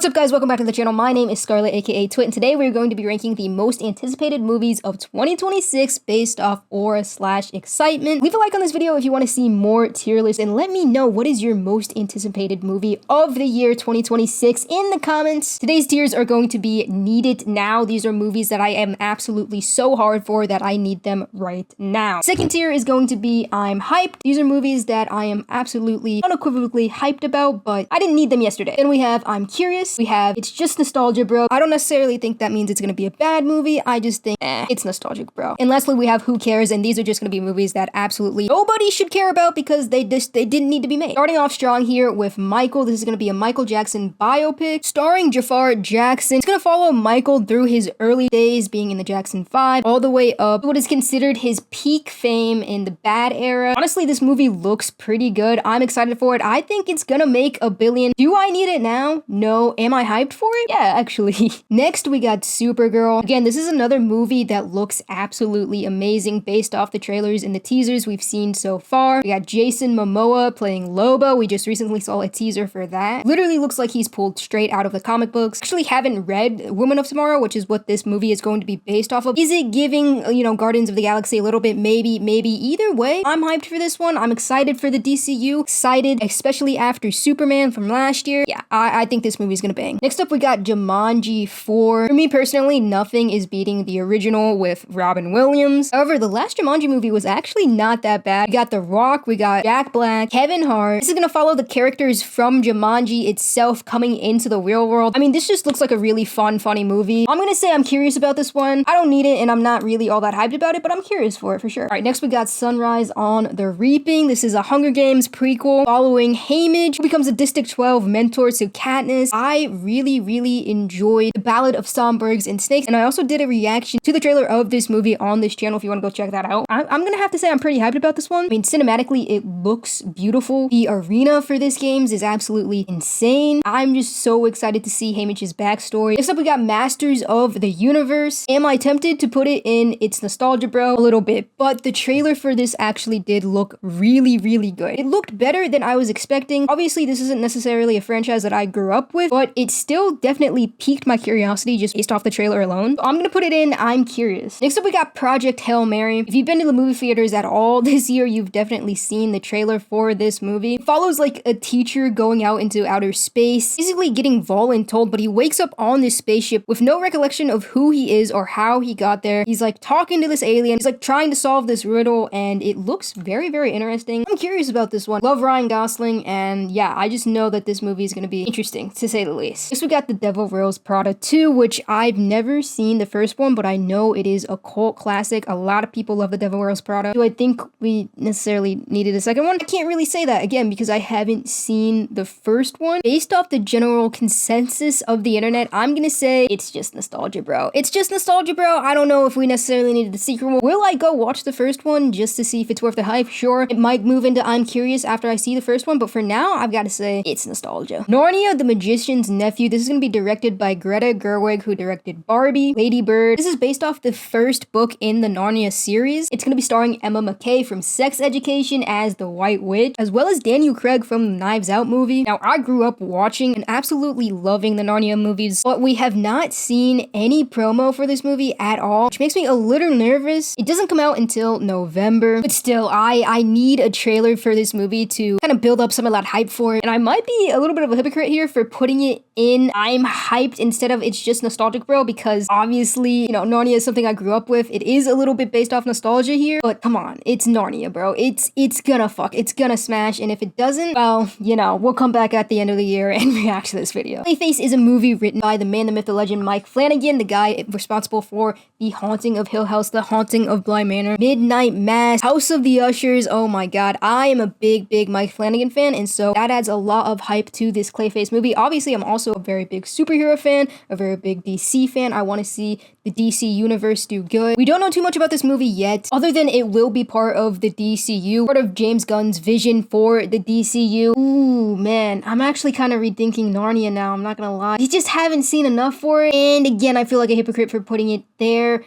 What's up, guys? Welcome back to the channel. My name is Scarlett, aka Twit, and today we're going to be ranking the most anticipated movies of 2026 based off aura/excitement. Leave a like on this video if you want to see more tier lists, and let me know what is your most anticipated movie of the year 2026 in the comments. Today's tiers are going to be needed now. These are movies that I am absolutely so hard for that I need them right now. Second tier is going to be I'm hyped. These are movies that I am absolutely unequivocally hyped about, but I didn't need them yesterday. Then we have I'm curious. We have It's Just Nostalgia, Bro. I don't necessarily think that means it's gonna be a bad movie. I just think, it's nostalgic, bro. And lastly, we have Who Cares? And these are just gonna be movies that absolutely nobody should care about because they didn't need to be made. Starting off strong here with Michael. This is gonna be a Michael Jackson biopic starring Jafar Jackson. It's gonna follow Michael through his early days being in the Jackson 5 all the way up to what is considered his peak fame in the bad era. Honestly, this movie looks pretty good. I'm excited for it. I think it's gonna make $1 billion. Do I need it now? No. Am I hyped for it? Yeah, actually. Next, we got Supergirl. Again, this is another movie that looks absolutely amazing based off the trailers and the teasers we've seen so far. We got Jason Momoa playing Lobo. We just recently saw a teaser for that. Literally looks like he's pulled straight out of the comic books. Actually haven't read Woman of Tomorrow, which is what this movie is going to be based off of. Is it giving, Guardians of the Galaxy a little bit? Maybe. Either way, I'm hyped for this one. I'm excited for the DCU. Excited, especially after Superman from last year. Yeah, I think this movie's gonna bang. Next up, we got Jumanji 4. For me personally, nothing is beating the original with Robin Williams. However, the last Jumanji movie was actually not that bad. We got The Rock, we got Jack Black, Kevin Hart. This is gonna follow the characters from Jumanji itself coming into the real world. I mean, this just looks like a really fun, funny movie. I'm gonna say I'm curious about this one. I don't need it, and I'm not really all that hyped about it, but I'm curious for it for sure. All right, next we got Sunrise on the Reaping. This is a Hunger Games prequel following Haymitch, who becomes a District 12 mentor to Katniss. I really enjoyed The Ballad of Songbirds and Snakes, and I also did a reaction to the trailer of this movie on this channel if you want to go check that out. I'm gonna have to say I'm pretty hyped about this one. I mean, cinematically, it looks beautiful. The arena for this game is absolutely insane. I'm just so excited to see Haymitch's backstory. Next up, we got Masters of the Universe. Am I tempted to put it in It's Nostalgia, Bro? A little bit, but the trailer for this actually did look really good. It looked better than I was expecting. Obviously, this isn't necessarily a franchise that I grew up with, but it still definitely piqued my curiosity just based off the trailer alone. So I'm gonna put it in I'm curious. Next up, we got Project Hail Mary. If you've been to the movie theaters at all this year, you've definitely seen the trailer for this movie. It follows like a teacher going out into outer space, basically getting voluntold, but he wakes up on this spaceship with no recollection of who he is or how he got there. He's like talking to this alien. He's like trying to solve this riddle, and it looks very interesting. I'm curious about this one. Love Ryan Gosling, and yeah, I just know that this movie is gonna be interesting, to say the least. Next, we got The Devil Wears Prada 2, which I've never seen the first one, but I know it is a cult classic. A lot of people love The Devil Wears Prada. Do I think we necessarily needed a second one? I can't really say that, again, because I haven't seen the first one. Based off the general consensus of the internet, I'm gonna say it's just nostalgia, bro. It's just nostalgia, bro. I don't know if we necessarily needed the secret one. Will I go watch the first one just to see if it's worth the hype? Sure. It might move into I'm curious after I see the first one, but for now, I've got to say it's nostalgia. Narnia, the Magician's Nephew. This is going to be directed by Greta Gerwig, who directed Barbie, Lady Bird. This is based off the first book in the Narnia series. It's going to be starring Emma Mackey from Sex Education as the White Witch, as well as Daniel Craig from the Knives Out movie. Now, I grew up watching and absolutely loving the Narnia movies, but we have not seen any promo for this movie at all, which makes me a little nervous. It doesn't come out until November, but still, I need a trailer for this movie to kind of build up some of that hype for it. And I might be a little bit of a hypocrite here for putting it in I'm hyped instead of It's Just Nostalgic, Bro, because obviously, Narnia is something I grew up with. It is a little bit based off nostalgia here, but come on, it's Narnia, bro. It's gonna smash, and if it doesn't, well, we'll come back at the end of the year and react to this video. Clayface is a movie written by the man, the myth, the legend, Mike Flanagan, the guy responsible for The Haunting of Hill House, The Haunting of Bly Manor, Midnight Mass, House of the Ushers. Oh my god, I am a big Mike Flanagan fan, and so that adds a lot of hype to this Clayface movie. Obviously, I'm also a very big superhero fan, a very big DC fan. I want to see the DC universe do good. We don't know too much about this movie yet, other than it will be part of the DCU, part of James Gunn's vision for the DCU. Ooh, man, I'm actually kind of rethinking Narnia now, I'm not gonna lie. I just haven't seen enough for it, and again, I feel like a hypocrite for putting it there.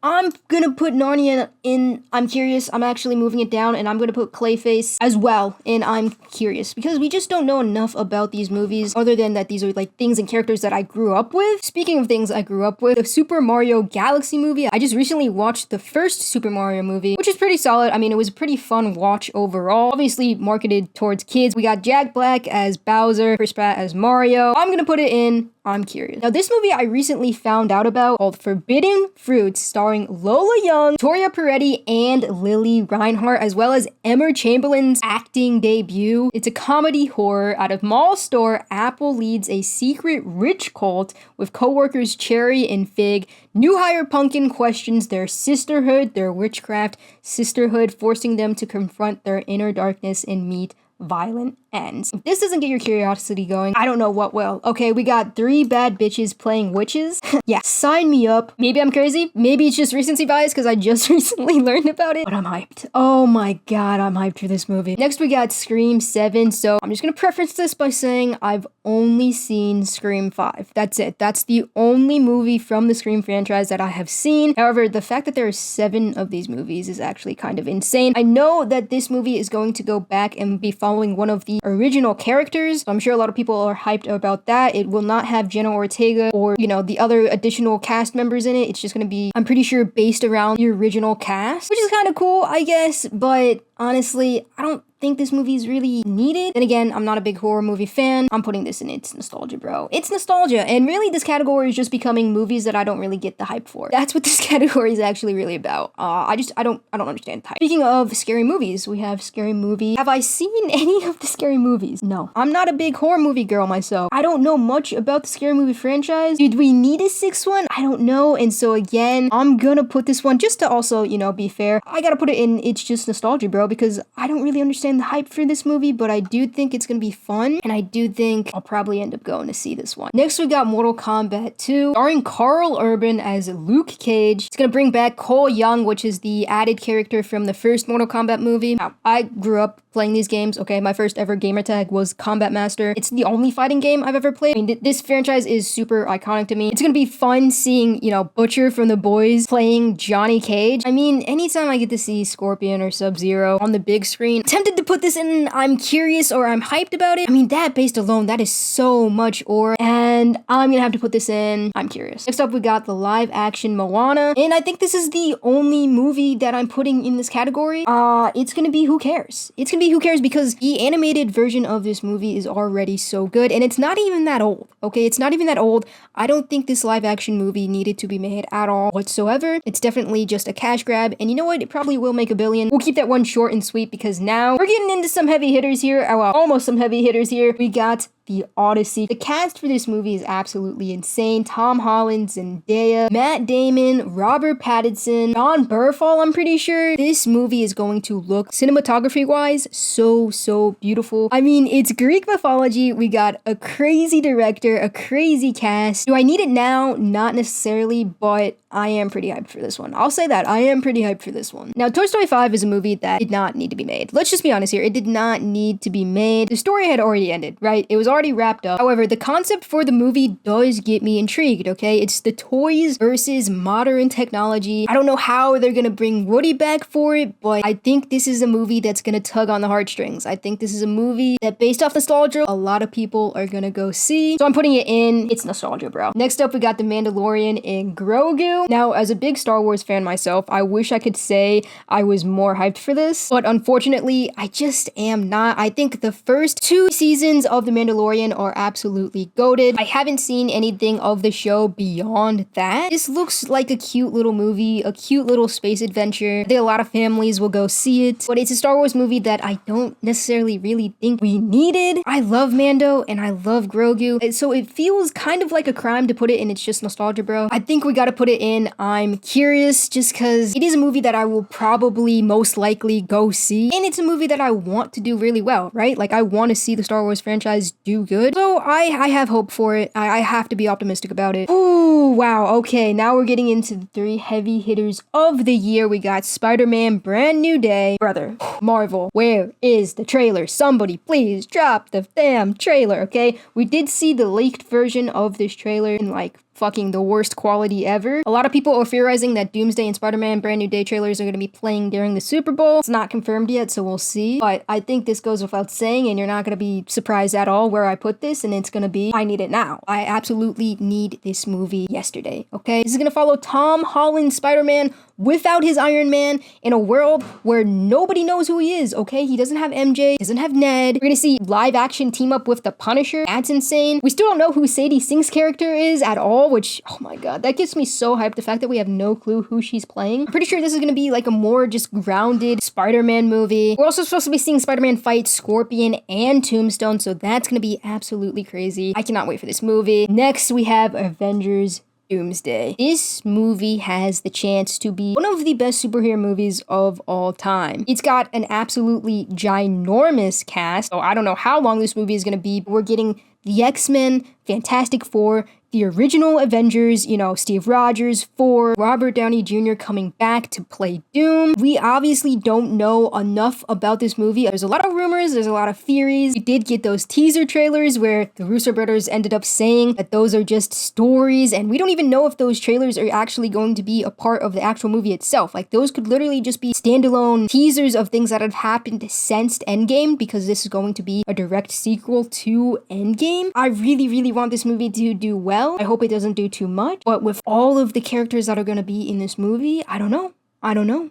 I'm gonna put Narnia in I'm curious. I'm actually moving it down, and I'm gonna put Clayface as well in I'm curious, because we just don't know enough about these movies other than that these are like things and characters that I grew up with. Speaking of things I grew up with, the Super Mario Galaxy movie, I just recently watched the first Super Mario movie, which is pretty solid. I mean, it was a pretty fun watch overall. Obviously marketed towards kids. We got Jack Black as Bowser, Chris Pratt as Mario. I'm gonna put it in I'm curious. Now, this movie I recently found out about, called Forbidden Fruits, starring Lola Young, Victoria Peretti, and Lily Reinhart, as well as Emma Chamberlain's acting debut. It's a comedy horror. Out of mall store, Apple leads a secret rich cult with co-workers Cherry and Fig. New hire Pumpkin questions their sisterhood, their witchcraft sisterhood, forcing them to confront their inner darkness and meet violent ends. If this doesn't get your curiosity going, I don't know what will. Okay, we got 3 bad bitches playing witches. Yeah, sign me up. Maybe I'm crazy. Maybe it's just recency bias because I just recently learned about it, but I'm hyped. Oh my god, I'm hyped for this movie. Next, we got Scream 7. So I'm just gonna preference this by saying I've only seen Scream 5. That's it. That's the only movie from the Scream franchise that I have seen. However, the fact that there are 7 of these movies is actually kind of insane. I know that this movie is going to go back and be following one of the original characters. So I'm sure a lot of people are hyped about that. It will not have Jenna Ortega or, you know, the other additional cast members in it. It's just going to be, I'm pretty sure, based around the original cast, which is kind of cool, I guess. But honestly, I don't think this movie is really needed. Then again, I'm not a big horror movie fan. I'm putting this in It's Nostalgia, bro. It's nostalgia. And really, this category is just becoming movies that I don't really get the hype for. That's what this category is actually really about. I don't understand the hype. Speaking of scary movies, we have Scary Movie. Have I seen any of the Scary Movies? No. I'm not a big horror movie girl myself. I don't know much about the Scary Movie franchise. Did we need a 6th one? I don't know. And so again, I'm gonna put this one just to also, you know, be fair. I gotta put it in It's Just Nostalgia, bro, because I don't really understand the hype for this movie, but I do think it's gonna be fun, and I do think I'll probably end up going to see this one. Next, we got Mortal Kombat 2, starring Carl Urban as Luke Cage. It's gonna bring back Cole Young, which is the added character from the first Mortal Kombat movie. Now, I grew up playing these games, okay? My first ever gamer tag was Combat Master. It's the only fighting game I've ever played. I mean, this franchise is super iconic to me. It's gonna be fun seeing, you know, Butcher from The Boys playing Johnny Cage. I mean, anytime I get to see Scorpion or Sub-Zero on the big screen, I'm tempted to put this in I'm curious or I'm hyped about it. I mean, that based alone, that is so much ore, and I'm gonna have to put this in I'm curious. Next up, we got the live action Moana, and I think this is the only movie that I'm putting in this category. It's gonna be Who Cares? It's gonna be Who Cares because the animated version of this movie is already so good, and it's not even that old, okay? It's not even that old. I don't think this live action movie needed to be made at all whatsoever. It's definitely just a cash grab, and you know what? It probably will make $1 billion. We'll keep that one short and sweet because now we're getting into some heavy hitters here. Well, almost some heavy hitters here. We got The Odyssey. The cast for this movie is absolutely insane. Tom Holland, Zendaya, Matt Damon, Robert Pattinson, John Burfall, I'm pretty sure. This movie is going to look, cinematography-wise, so beautiful. I mean, it's Greek mythology. We got a crazy director, a crazy cast. Do I need it now? Not necessarily, but I am pretty hyped for this one. I'll say that. I am pretty hyped for this one. Now, Toy Story 5 is a movie that did not need to be made. Let's just be honest here. It did not need to be made. The story had already ended, right? It was already wrapped up. However, the concept for the movie does get me intrigued, okay? It's the toys versus modern technology. I don't know how they're gonna bring Woody back for it, but I think this is a movie that's gonna tug on the heartstrings. I think this is a movie that, based off nostalgia, a lot of people are gonna go see. So I'm putting it in It's Nostalgia, bro. Next up, we got The Mandalorian and Grogu. Now, as a big Star Wars fan myself, I wish I could say I was more hyped for this, but unfortunately, I just am not. I think the first 2 seasons of The Mandalorian are absolutely goated. I haven't seen anything of the show beyond that. This looks like a cute little movie, a cute little space adventure. I think a lot of families will go see it, but it's a Star Wars movie that I don't necessarily really think we needed. I love Mando and I love Grogu, so it feels kind of like a crime to put it in It's Just Nostalgia, bro. I think we gotta put it in I'm curious, just because it is a movie that I will probably most likely go see, and it's a movie that I want to do really well, right? Like, I want to see the Star Wars franchise do good, so I have hope for it. I have to be optimistic about it. Ooh, wow, okay, now we're getting into the 3 heavy hitters of the year. We got Spider-Man Brand New Day. Brother, Marvel, where is the trailer? Somebody please drop the damn trailer, okay? We did see the leaked version of this trailer in like fucking the worst quality ever. A lot of people are theorizing that Doomsday and Spider-Man Brand New Day trailers are going to be playing during the Super Bowl. It's not confirmed yet, so we'll see. But I think this goes without saying, and you're not going to be surprised at all where I put this, and it's going to be, I need it now. I absolutely need this movie yesterday, okay? This is going to follow Tom Holland's Spider-Man without his Iron Man in a world where nobody knows who he is, okay? He doesn't have MJ, doesn't have Ned. We're gonna see live action team up with the Punisher. That's insane. We still don't know who Sadie Sink's character is at all, which, oh my god, that gets me so hyped. The fact that we have no clue who she's playing. I'm pretty sure this is gonna be like a more just grounded Spider-Man movie. We're also supposed to be seeing Spider-Man fight Scorpion and Tombstone, so that's gonna be absolutely crazy. I cannot wait for this movie. Next, we have Avengers Doomsday. This movie has the chance to be one of the best superhero movies of all time. It's got an absolutely ginormous cast, so I don't know how long this movie is going to be. We're getting the X-Men, Fantastic Four, the original Avengers, you know, Steve Rogers, Thor, Robert Downey Jr. coming back to play Doom. We obviously don't know enough about this movie. There's a lot of rumors, there's a lot of theories. We did get those teaser trailers where the Russo brothers ended up saying that those are just stories, and we don't even know if those trailers are actually going to be a part of the actual movie itself. Like, those could literally just be standalone teasers of things that have happened since Endgame, because this is going to be a direct sequel to Endgame. I really, really want this movie to do well. I hope it doesn't do too much, but with all of the characters that are going to be in this movie, I don't know.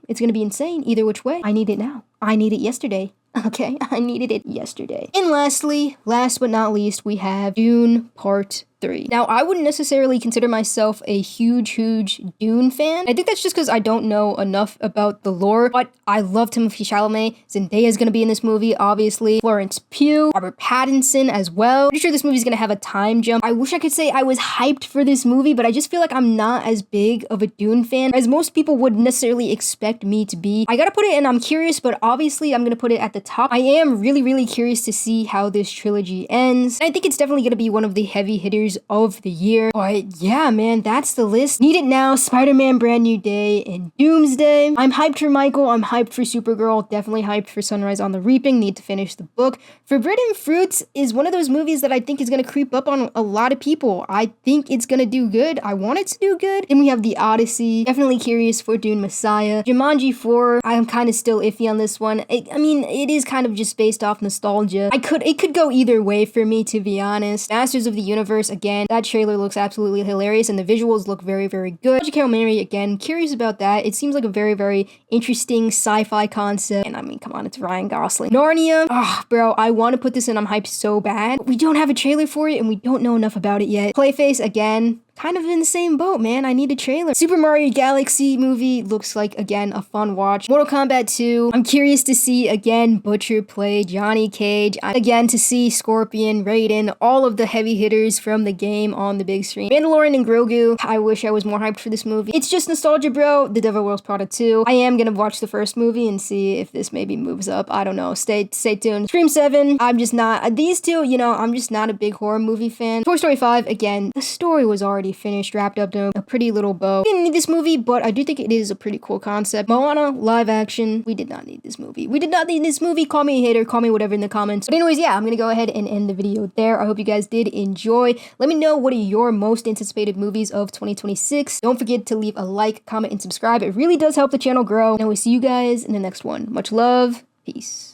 It's going to be insane either which way. I need it now. I need it yesterday. Okay, I needed it yesterday. And lastly, last but not least, we have Dune Part 3. Now, I wouldn't necessarily consider myself a huge Dune fan. I think that's just because I don't know enough about the lore, but I love Timothée Chalamet. Zendaya's gonna be in this movie, obviously. Florence Pugh, Robert Pattinson as well. Pretty sure this movie's gonna have a time jump. I wish I could say I was hyped for this movie, but I just feel like I'm not as big of a Dune fan as most people would necessarily expect me to be. I gotta put it, and I'm curious, but obviously I'm gonna put it at the top. I am really curious to see how this trilogy ends. I think it's definitely gonna be one of the heavy hitters of the year. But yeah, man, that's the list. Need It Now, Spider-Man Brand New Day, and Doomsday. I'm hyped for Michael. I'm hyped for Supergirl. Definitely hyped for Sunrise on the Reaping. Need to finish the book. Forbidden Fruits is one of those movies that I think is going to creep up on a lot of people. I think it's going to do good. I want it to do good. Then we have The Odyssey. Definitely curious for Dune Messiah. Jumanji 4. I'm kind of still iffy on this one. I mean, it is kind of just based off nostalgia. It could go either way for me, to be honest. Masters of the Universe, again, that trailer looks absolutely hilarious, and the visuals look very good. Project Hail Mary, again, curious about that. It seems like a very interesting sci-fi concept, and I mean, come on, it's Ryan Gosling. Narnia, bro, I want to put this in. I'm hyped so bad. But we don't have a trailer for it, and we don't know enough about it yet. Clayface, again, kind of in the same boat, man. I need a trailer. Super Mario Galaxy movie looks like, again, a fun watch. Mortal Kombat 2. I'm curious to see, again, Butcher play Johnny Cage. Again, to see Scorpion, Raiden, all of the heavy hitters from the game on the big screen. Mandalorian and Grogu. I wish I was more hyped for this movie. It's just nostalgia, bro. The Devil Wears Prada 2. I am gonna watch the first movie and see if this maybe moves up. I don't know. Stay tuned. Scream 7. I'm just not. These two, you know, I'm just not a big horror movie fan. Toy Story 5. Again, the story was already finished, wrapped up to a pretty little bow. We didn't need this movie, but I do think it is a pretty cool concept. Moana, live action. We did not need this movie. We did not need this movie. Call me a hater, call me whatever in the comments. But anyways, yeah, I'm gonna go ahead and end the video there. I hope you guys did enjoy. Let me know what are your most anticipated movies of 2026. Don't forget to leave a like, comment, and subscribe. It really does help the channel grow. And we'll see you guys in the next one. Much love. Peace.